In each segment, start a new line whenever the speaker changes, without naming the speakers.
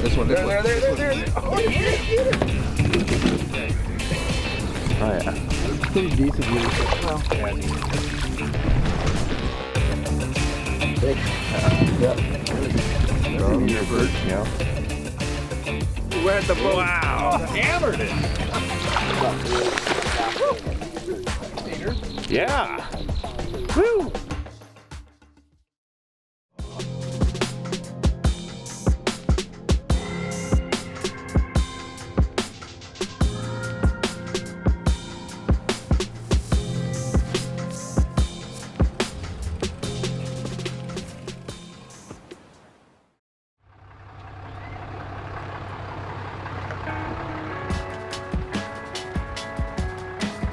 This one. There. Oh, get it.
Oh yeah.
That's pretty decent. Well,
Yep. Your bird, you know.
We're at the boat.
Wow. Hammered it. Yeah. Woo.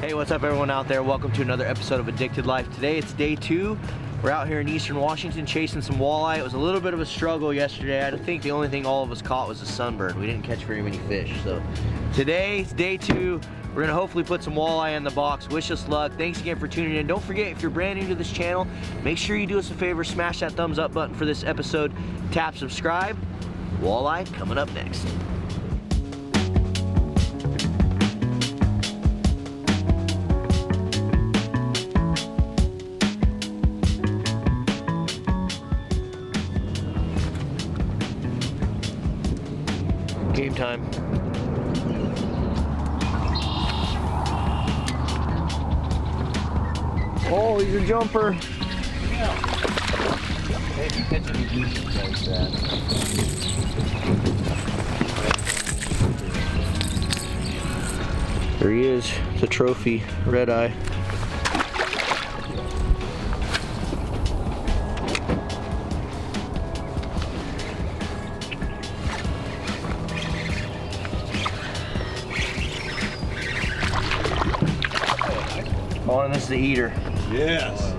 Hey, what's up everyone out there? Welcome to another episode of Addicted Life. Today it's day 2. We're out here in Eastern Washington chasing some walleye. It was a little bit of a struggle yesterday. I think the only thing all of us caught was a sunbird. We didn't catch very many fish. So today it's day 2. We're gonna hopefully put some walleye in the box. Wish us luck. Thanks again for tuning in. Don't forget, if you're brand new to this channel, make sure you do us a favor, smash that thumbs up button for this episode. Tap subscribe. Walleye coming up next. Game time. Oh, he's a jumper. There he is, the trophy red eye. Oh, and this is the eater.
Yes.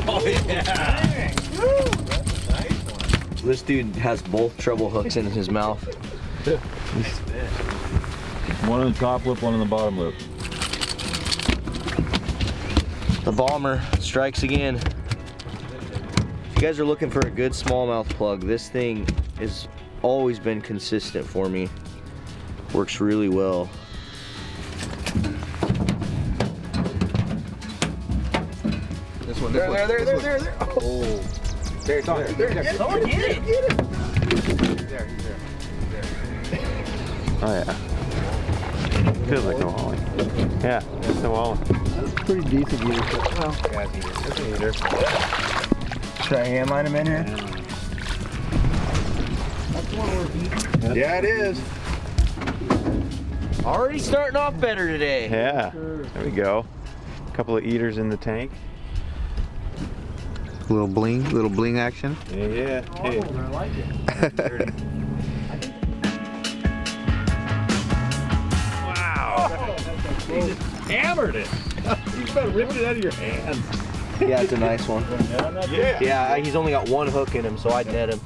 Oh yeah. Woo. That's a nice one.
This dude has both treble hooks in his mouth.
One on the top lip, one on the bottom lip.
The bomber strikes again. If you guys are looking for a good smallmouth plug, this thing has always been consistent for me. Works really well.
This one.
There.
Oh. There. Someone get it.
Oh yeah. Feels like a walleye. Yeah, it's a walleye.
That's pretty decent. Well,
Yeah, it's an eater.
should I hand line him in here?
Yeah, it is.
Already starting off better today.
Yeah, there we go. A couple of eaters in the tank.
Little bling action.
Yeah. Hey.
I like it.
Wow. He just hammered it. You about ripped it out of your hand.
Yeah, it's a nice one.
Yeah.
Yeah, he's only got one hook in him, so I'd net him.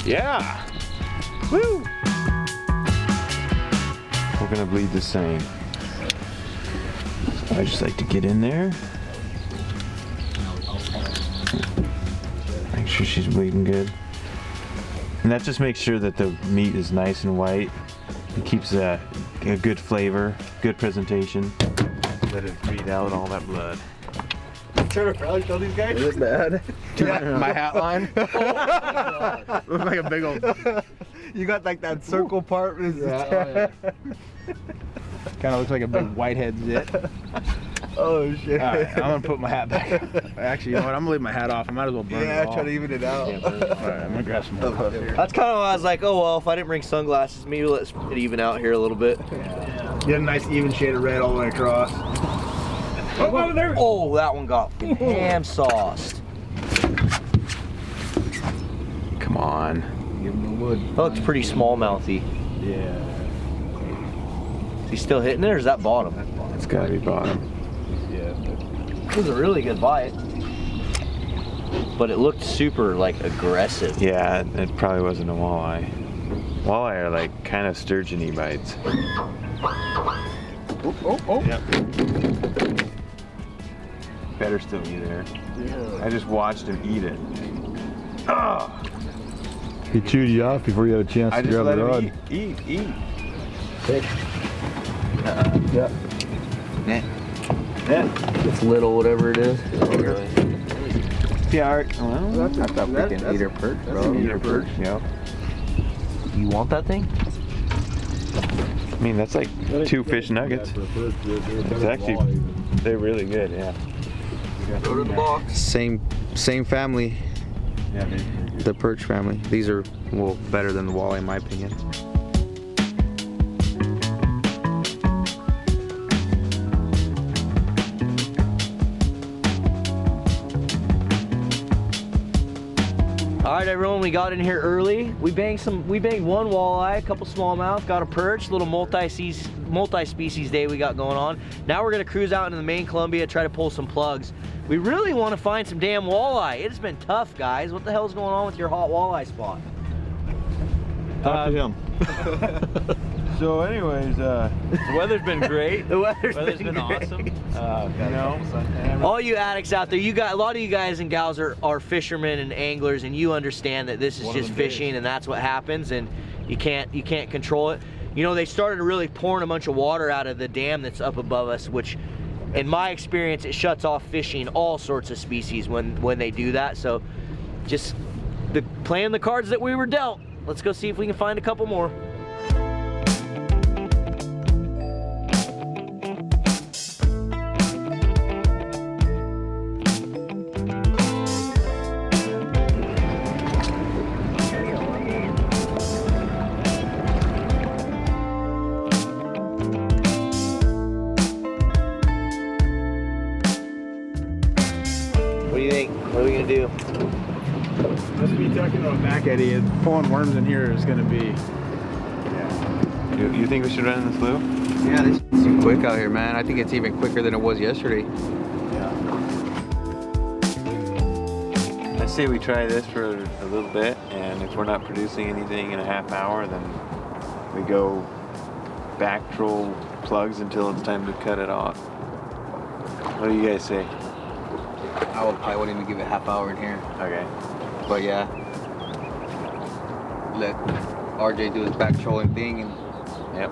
Yeah.
Woo! We're gonna bleed the same. I just like to get in there. Make sure she's bleeding good. And that just makes sure that the meat is nice and white. It keeps a good flavor, good presentation. Let it bleed out all that blood.
Turn around, show these guys.
Is it bad?
My hat line.
Looks like a big old. You got like that circle part.
Yeah.
Kind of looks like a big whitehead zit. Oh shit!
All right, I'm gonna put my hat back.
Actually, you know what? I'm gonna leave my hat off. I might as well burn it all.
Try to even it out.
All right, I'm gonna grab some more.
That's kind of why I was like, oh well, if I didn't bring sunglasses, maybe let's it even out here a little bit.
Get a nice even shade of red all the way across.
Oh, there.
Oh, that one got ham sauced.
Come on.
Give him the wood.
That looks pretty smallmouthy.
Yeah.
Is he still hitting it, or is that bottom?
It's gotta be bottom.
Yeah.
It was a really good bite, but it looked super like aggressive.
Yeah, it probably wasn't a walleye. Walleye are like kind of sturgeon-y bites.
Oh.
Yep. better still be there.
Yeah.
I just watched him eat it. Oh,
He chewed you off before you had a chance
I
to
just
grab
let
the rod.
him eat.
Yeah.
Yeah.
It's little, whatever it is.
Yeah, well,
I thought we can eat her perch, bro.
eat her perch. Yeah.
You want that thing?
I mean, that's like 2 fish nuggets. It's actually, they're really good, yeah.
Go to the box.
Same family,
Yeah,
the perch family. These are, well, better than the walleye in my opinion.
All right, everyone, we got in here early. We banged one walleye, a couple smallmouth, got a perch, little multi-species day we got going on. Now we're gonna cruise out into the main Columbia, try to pull some plugs. We really want to find some damn walleye. It has been tough, guys. What the hell's going on with your hot walleye spot?
Talk to him.
So anyways,
The weather's been great.
The weather's
been
great.
awesome.
All you addicts out there, a lot of you guys and gals are fishermen and anglers, and you understand that this is just fishing and that's what happens, and you can't control it. You know, they started really pouring a bunch of water out of the dam that's up above us, which in my experience, it shuts off fishing all sorts of species when they do that. So just playing the cards that we were dealt. Let's go see if we can find a couple more. What do you think? What are we gonna do?
Must be tucking on back eddy and pulling worms in here is gonna be.
you think we should run in this loop?
Yeah, this is too quick out here, man. I think it's even quicker than it was yesterday.
I say we try this for a little bit, and if we're not producing anything in a half hour, then we go back troll plugs until it's time to cut it off. What do you guys say?
I wouldn't even give it a half hour in here.
Okay.
But yeah, let RJ do his back trolling thing and
Yep.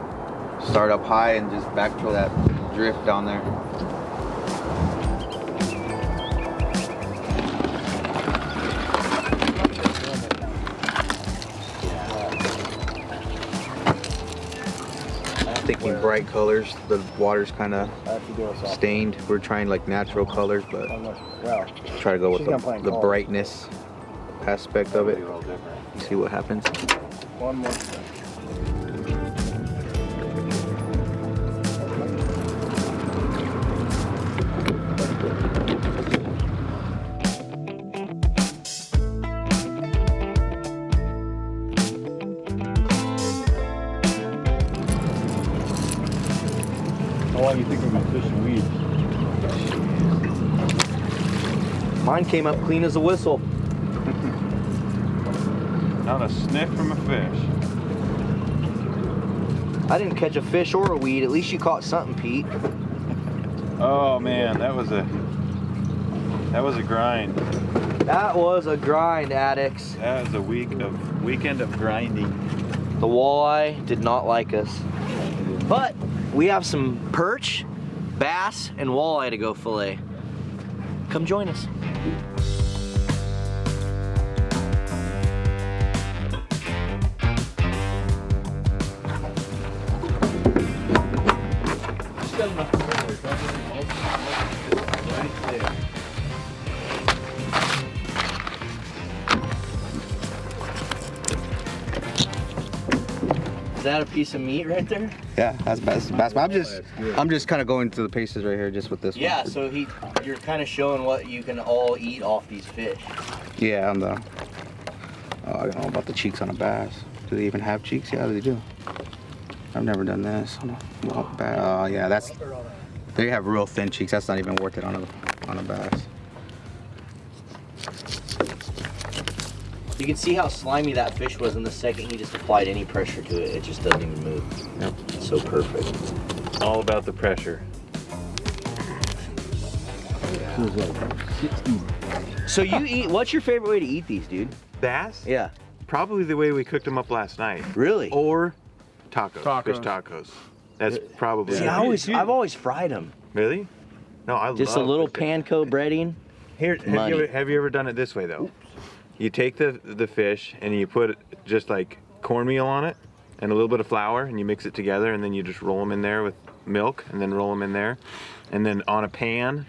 start up high and just back troll that drift down there. Thinking bright colors, the water's kind of stained. We're trying like natural colors, but try to go with the brightness aspect of it. See what happens.
One more. How long do you think we've been fishing weeds?
Mine came up clean as a whistle.
Not a sniff from a fish.
I didn't catch a fish or a weed. At least you caught something, Pete.
Oh man, that was a grind.
That was a grind, addicts.
That was a weekend of grinding.
The walleye did not like us. But we have some perch, bass, and walleye to go fillet. Come join us. Is that a piece of meat right there?
Yeah, that's best. I'm just kind of going through the paces right here, just with this one.
Yeah, so you're kind of showing what you can all eat off these fish.
Yeah, on the. I don't know about the cheeks on a bass. Do they even have cheeks? Yeah, they do. I've never done this on a bass. Oh yeah, they have real thin cheeks. That's not even worth it on a bass.
You can see how slimy that fish was in the second he just applied any pressure to it. It just doesn't even move.
Yep.
It's so perfect.
All about the pressure.
Feels like 60.
So you eat, what's your favorite way to eat these, dude?
Bass?
Yeah.
Probably the way we cooked them up last night.
Really?
Or tacos. Fish
Tacos.
tacos. That's probably.
See, I've always fried them.
Really? No, I
Just a
love
little
fish.
panko breading.
Here,
Money.
have you ever done it this way though? You take the fish and you put just like cornmeal on it and a little bit of flour and you mix it together and then you just roll them in there with milk and then roll them in there and then on a pan,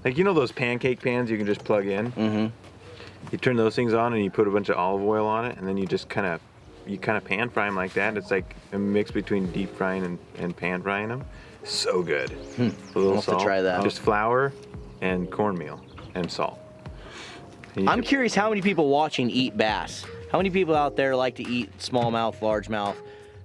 like you know those pancake pans you can just plug in.
Mm-hmm.
You turn those things on and you put a bunch of olive oil on it and then you just kind of pan fry them like that. It's like a mix between deep frying and pan frying them. So good. A little
I'll have to
salt.
try that.
Just flour and cornmeal and salt. And you
I'm
can-
curious how many people watching eat bass. How many people out there like to eat smallmouth, largemouth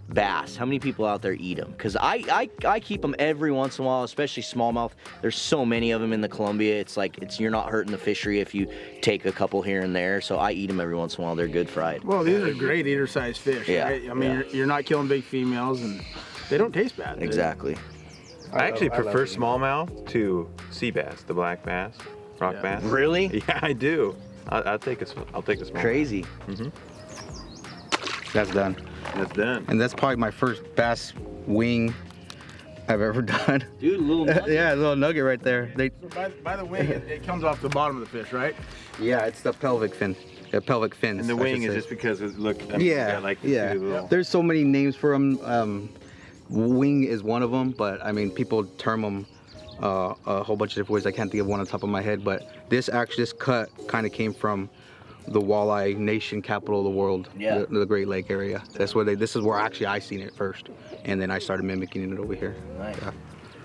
bass? How many people out there eat them? Because I keep them every once in a while, especially smallmouth. There's so many of them in the Columbia. It's like you're not hurting the fishery if you take a couple here and there. So I eat them every once in a while. They're good fried.
Well, these are great eater-sized fish,
Yeah,
right? I mean,
yeah.
you're not killing big females, and they don't taste bad.
Exactly.
I actually
I love
prefer
it.
smallmouth to sea bass, the black bass, rock
Yeah.
bass.
Really?
Yeah, I do. I'll take a small.
Crazy.
That's done.
That's done.
And that's probably my first bass wing I've ever done.
Dude, a little nugget.
Yeah, a little nugget right there.
So by the wing, it comes off the bottom of the fish, right?
Yeah, it's the pelvic fin. The pelvic fins.
And the
I
wing
should
is
say.
just because look. I mean,
Yeah,
got like
yeah.
two little-
There's so many names for them. Wing is one of them, but I mean, people term them a whole bunch of different ways. I can't think of one on top of my head, but this cut kind of came from the walleye nation capital of the world,
Yeah.
the Great Lake area. That's where this is where actually I seen it first, and then I started mimicking it over here.
Nice.
Yeah.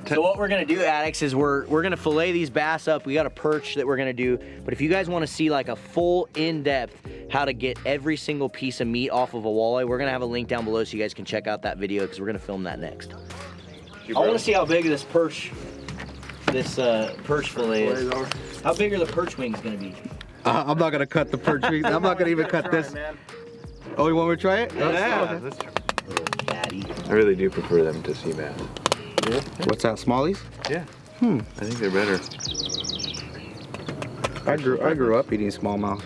So what we're gonna do, addicts, is we're gonna fillet these bass up. We got a perch that we're gonna do, but if you guys want to see like a full in-depth how to get every single piece of meat off of a walleye, we're gonna have a link down below so you guys can check out that video because we're gonna film that next. I want to see how big this perch fillet is. How big are the perch wings gonna be?
I'm not gonna cut the perch wings. I'm not gonna even cut this. Oh, you want me to try it?
Yeah, let's try.
Little fatty.
I really do prefer them to sea bass.
What's that, smallies?
Yeah. I think they're better.
I grew up eating smallmouth,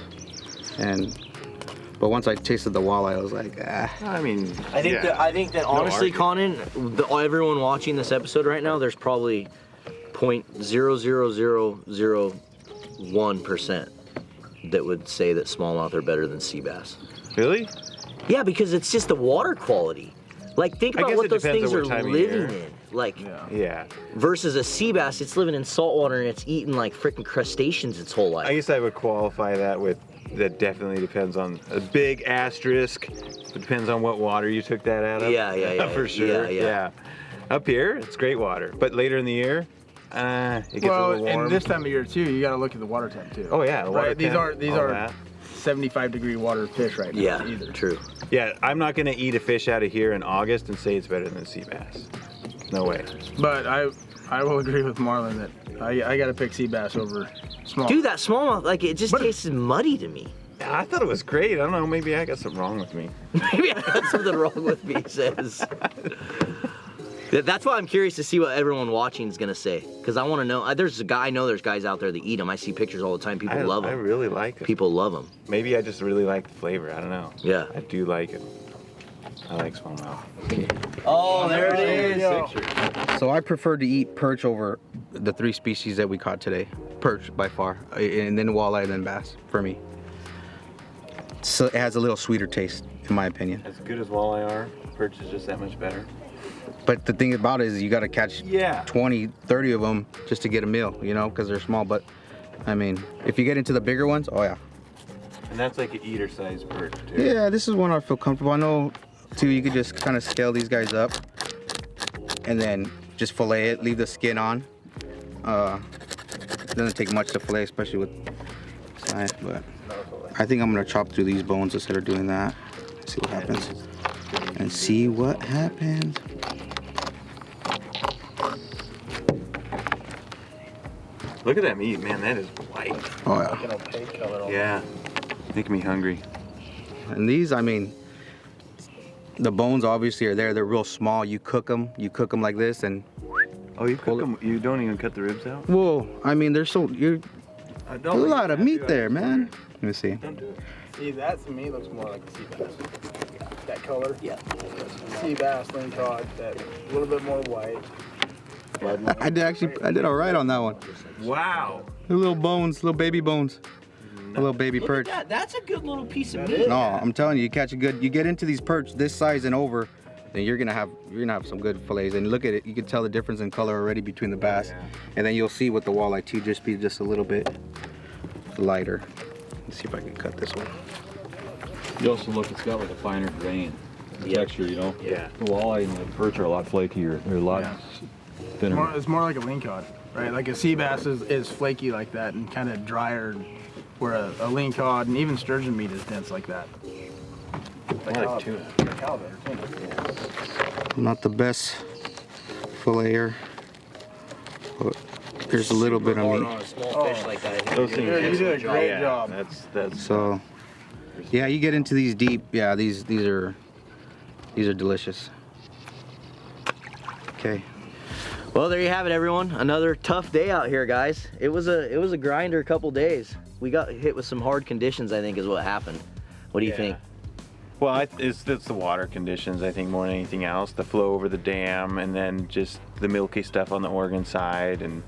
but once I tasted the walleye, I was like, ah.
I mean,
I think that honestly, Conan, everyone watching this episode right now, there's probably 0.00001% that would say that smallmouth are better than sea bass.
Really?
Yeah, because it's just the water quality. Like, think
I
about
guess
what
it
those
depends
things
on
are
what time of
living
year.
in. Like,
Yeah.
versus a sea bass, it's living in salt water and it's eating like freaking crustaceans its whole life.
I guess I would qualify that with that definitely depends on a big asterisk. It depends on what water you took that out of.
Yeah.
For sure.
Yeah.
Up here, it's great water, but later in the year, it gets a
Well,
little warm.
and this time of year too, you got to look at the water temp too.
Oh yeah, the water
Right, these
temp, all
are
that.
75-degree water fish right now.
Yeah,
either.
true.
Yeah, I'm not gonna eat a fish out of here in August and say it's better than sea bass. No way.
But I will agree with Marlon that I got to pick sea bass over small.
Dude, that smallmouth, like, it just tastes muddy to me.
Yeah, I thought it was great. I don't know, maybe I got something wrong with me.
Maybe I got something wrong with me, says. That's why I'm curious to see what everyone watching is gonna say, because I want to know. There's guys out there that eat them. I see pictures all the time. People love
I
them.
really like it.
People love them.
Maybe I just really like the flavor. I don't know.
Yeah.
I do like it. I like smallmouth.
Oh, there it is.
So I prefer to eat perch over the 3 species that we caught today. Perch by far, and then walleye, then bass for me. So it has a little sweeter taste, in my opinion.
As good as walleye are, perch is just that much better.
But the thing about it is you got to catch 20, 30 of them just to get a meal, you know, because they're small. But I mean, if you get into the bigger ones, oh yeah.
And that's like an eater-sized perch too.
Yeah, this is one I feel comfortable. I know, too, you could just kind of scale these guys up and then just fillet it, leave the skin on. It doesn't take much to fillet, especially with size, but I think I'm gonna chop through these bones instead of doing that. See what happens. And see what happens.
Look at that meat, man. That is white.
Oh yeah.
Yeah. Making me hungry.
And these, I mean, the bones obviously are there. They're real small. You cook them like this, and
Oh, you cook them. You don't even cut the ribs out.
Well, I mean, there's a lot of meat there, man. Let me see.
See, that to me looks more like a sea bass. That color.
Yeah.
Sea bass, lane cod, that a little bit more white.
I did all right on that one.
Wow.
The little bones, little baby bones. A little baby
Look
perch.
at that. That's a good little piece of meat.
No, I'm telling you, you catch a good. You get into these perch this size and over, then you're gonna have some good fillets. And look at it, you can tell the difference in color already between the bass, and then you'll see with the walleye too, just be just a little bit lighter. Let's see if I can cut this one.
You also look, it's got like a finer grain texture, you know?
Yeah.
The walleye and the perch are a lot flakier. They're a lot thinner.
It's more like a lean cod, right? Like a sea bass is flaky like that and kind of drier, where a lean cod and even sturgeon meat is dense like that.
Like tuna.
Like halibut or tuna.
Not the best filleter, but there's a little bit of
On
meat.
a small fish like that.
Those things.
You did a great job.
That's.
So, yeah, you get into these deep. Yeah, these are delicious. Okay.
Well, there you have it, everyone. Another tough day out here, guys. It was a grinder a couple days. We got hit with some hard conditions, I think, is what happened. What do you think?
Well, it's the water conditions, I think, more than anything else. The flow over the dam, and then just the milky stuff on the Oregon side. And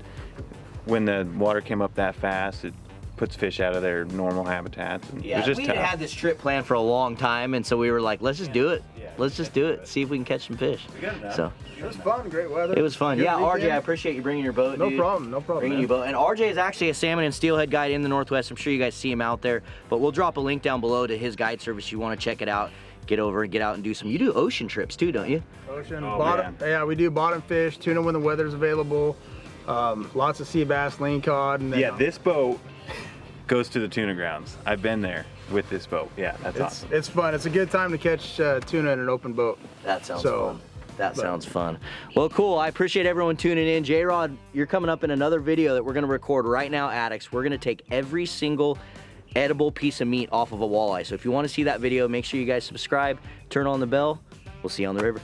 when the water came up that fast, it puts fish out of their normal habitats. And it was just
we
tough.
had this trip planned for a long time, and so we were like, let's just do it. Let's just do it. See if we can catch some fish. So
It was fun, great weather.
it was fun.
Good
Yeah, RJ,
weekend.
I appreciate you bringing your boat.
No
dude.
problem, no problem.
Bringing
man.
you boat. And RJ is actually a salmon and steelhead guide in the Northwest. I'm sure you guys see him out there. But we'll drop a link down below to his guide service. You want to check it out. Get over and get out and do some. You do ocean trips too, don't you?
Ocean,
Oh,
bottom.
man.
Yeah, we do bottom fish, tuna when the weather's available. Lots of sea bass, lean cod, and then
Yeah, this boat goes to the tuna grounds. I've been there with this boat. Yeah, that's awesome.
it's fun. It's a good time to catch tuna in an open boat.
That sounds
So,
fun. That sounds fun. Well, cool. I appreciate everyone tuning in. J-Rod, you're coming up in another video that we're going to record right now, Addicts. We're going to take every single edible piece of meat off of a walleye. So if you want to see that video, make sure you guys subscribe, turn on the bell. We'll see you on the river.